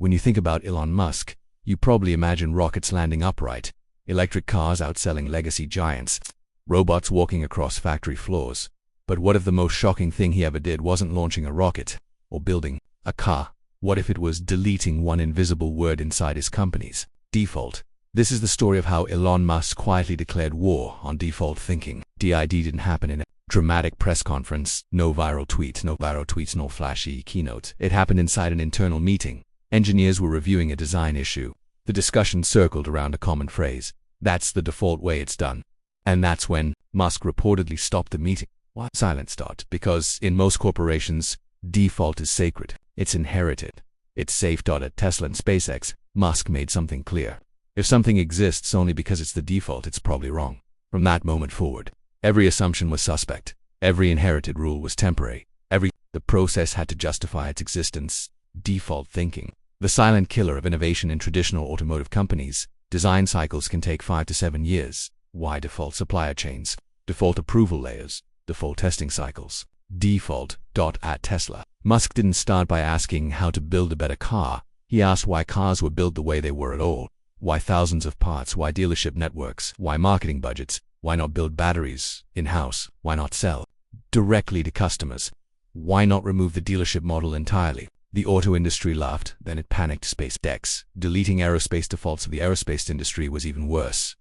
When you think about Elon Musk, you probably imagine rockets landing upright, electric cars outselling legacy giants, robots walking across factory floors. But what if the most shocking thing he ever did wasn't launching a rocket or building a car? What if it was deleting one invisible word inside his company's default? This is the story of how Elon Musk quietly declared war on default thinking. DID didn't happen in a dramatic press conference, no viral tweets, no flashy keynote. It happened inside an internal meeting. Engineers were reviewing a design issue. The discussion circled around a common phrase: "That's the default way it's done." And that's when Musk reportedly stopped the meeting. Why? Silence. Because in most corporations, default is sacred. It's inherited. It's safe. At Tesla and SpaceX, Musk made something clear. If something exists only because it's the default, it's probably wrong. From that moment forward, every assumption was suspect. Every inherited rule was temporary. The process had to justify its existence. Default thinking, the silent killer of innovation in traditional automotive companies. Design cycles can take 5 to 7 years. Why? Default supplier chains, default approval layers, default testing cycles. Default. At Tesla, Musk didn't start by asking how to build a better car. He asked why cars were built the way they were at all. Why thousands of parts? Why dealership networks? Why marketing budgets? Why not build batteries in-house? Why not sell directly to customers? Why not remove the dealership model entirely? The auto industry laughed, then it panicked. SpaceX, deleting aerospace defaults of the aerospace industry, was even worse.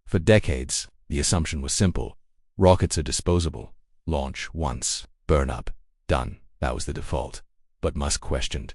For decades, the assumption was simple: rockets are disposable. Launch once, burn up, done. That was the default. But Musk questioned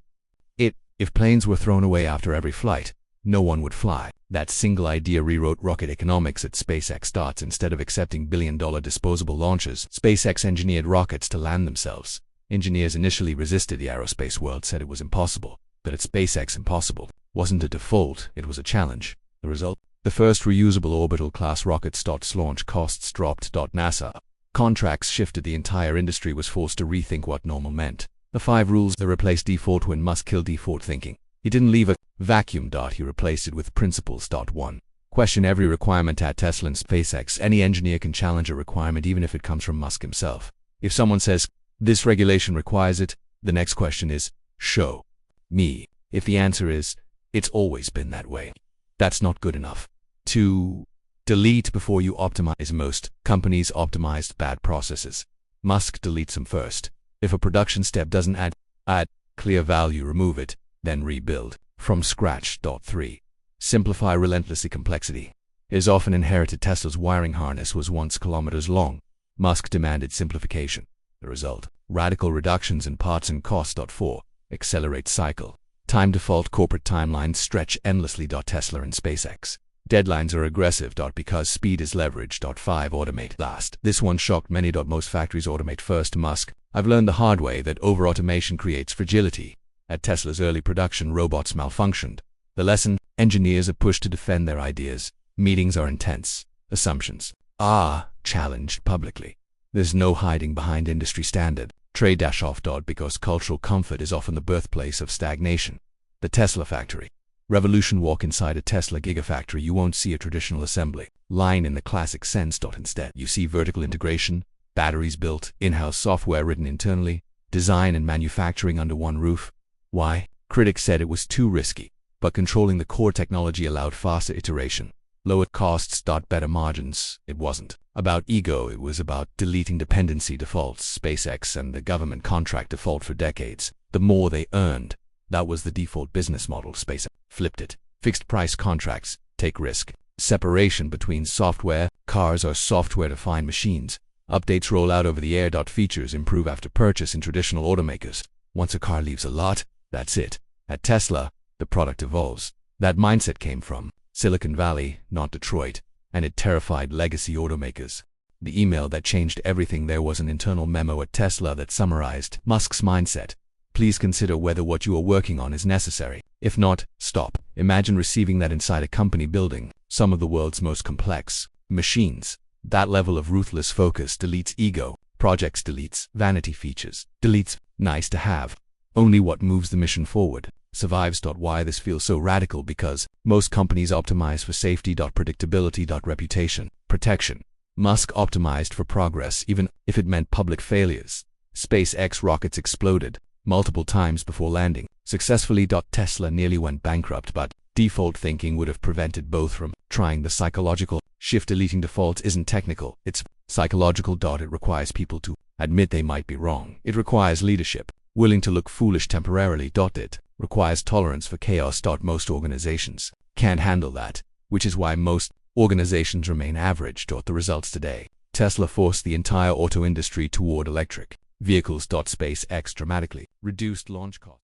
it. If planes were thrown away after every flight, no one would fly. That single idea rewrote rocket economics at SpaceX. Instead of accepting billion-dollar disposable launches, SpaceX engineered rockets to land themselves. Engineers initially resisted. The aerospace world said it was impossible. But at SpaceX, impossible wasn't a default, it was a challenge. The result? The first reusable orbital-class rockets. Launch costs dropped. NASA contracts shifted. The entire industry was forced to rethink what normal meant. The 5 rules that replaced default. When Musk killed default thinking, he didn't leave a vacuum. He replaced it with principles. 1. Question every requirement. At Tesla and SpaceX, any engineer can challenge a requirement even if it comes from Musk himself. If someone says, "This regulation requires it," the next question is, "Show me." If the answer is, "It's always been that way," that's not good enough. 2. Delete before you optimize. Most companies optimized bad processes. Musk deletes them first. If a production step doesn't add clear value, remove it, then rebuild from scratch. 3. Simplify relentlessly. Complexity is often inherited. Tesla's wiring harness was once kilometers long. Musk demanded simplification. The result? Radical reductions in parts and cost. 4. Accelerate cycle time. Default corporate timelines stretch endlessly. Tesla and SpaceX deadlines are aggressive. Because speed is leverage. 5. Automate last. This one shocked many. Most factories automate first. Musk: "I've learned the hard way that over-automation creates fragility." At Tesla's early production, robots malfunctioned. The lesson? Engineers are pushed to defend their ideas. Meetings are intense. Assumptions are challenged publicly. There's no hiding behind industry standard. Trade off. Because cultural comfort is often the birthplace of stagnation. The Tesla factory revolution. Walk inside a Tesla gigafactory. You won't see a traditional assembly line in the classic sense. Instead, you see vertical integration, batteries built, in-house software written internally, design and manufacturing under one roof. Why? Critics said it was too risky, but controlling the core technology allowed faster iteration, lower costs. Better margins. It wasn't about ego, it was about deleting dependency defaults. SpaceX and the government contract default for decades. The more they earned, that was the default business model. SpaceX flipped it. Fixed price contracts, take risk. Separation between software. Cars are software-defined machines. Updates roll out over the air. Features improve after purchase. In traditional automakers, once a car leaves a lot, that's it. At Tesla, the product evolves. That mindset came from Silicon Valley, not Detroit, and it terrified legacy automakers. The email that changed everything. There was an internal memo at Tesla that summarized Musk's mindset. Please consider whether what you are working on is necessary. If not, stop. Imagine receiving that inside a company building some of the world's most complex machines. That level of ruthless focus deletes ego. Projects deletes vanity features. Deletes nice to have. Only what moves the mission forward survives. Why this feels so radical? Because most companies optimize for safety. Predictability. Reputation protection. Musk optimized for progress, even if it meant public failures. SpaceX rockets exploded. multiple times before landing successfully. Tesla nearly went bankrupt, but default thinking would have prevented both from trying. The psychological shift deleting defaults isn't technical, it's psychological. It requires people to admit they might be wrong. It requires leadership, willing to look foolish temporarily. It requires tolerance for chaos. Most organizations can't handle that, which is why most organizations remain average. The results today: Tesla forced the entire auto industry toward electric vehicles. SpaceX dramatically reduced launch costs.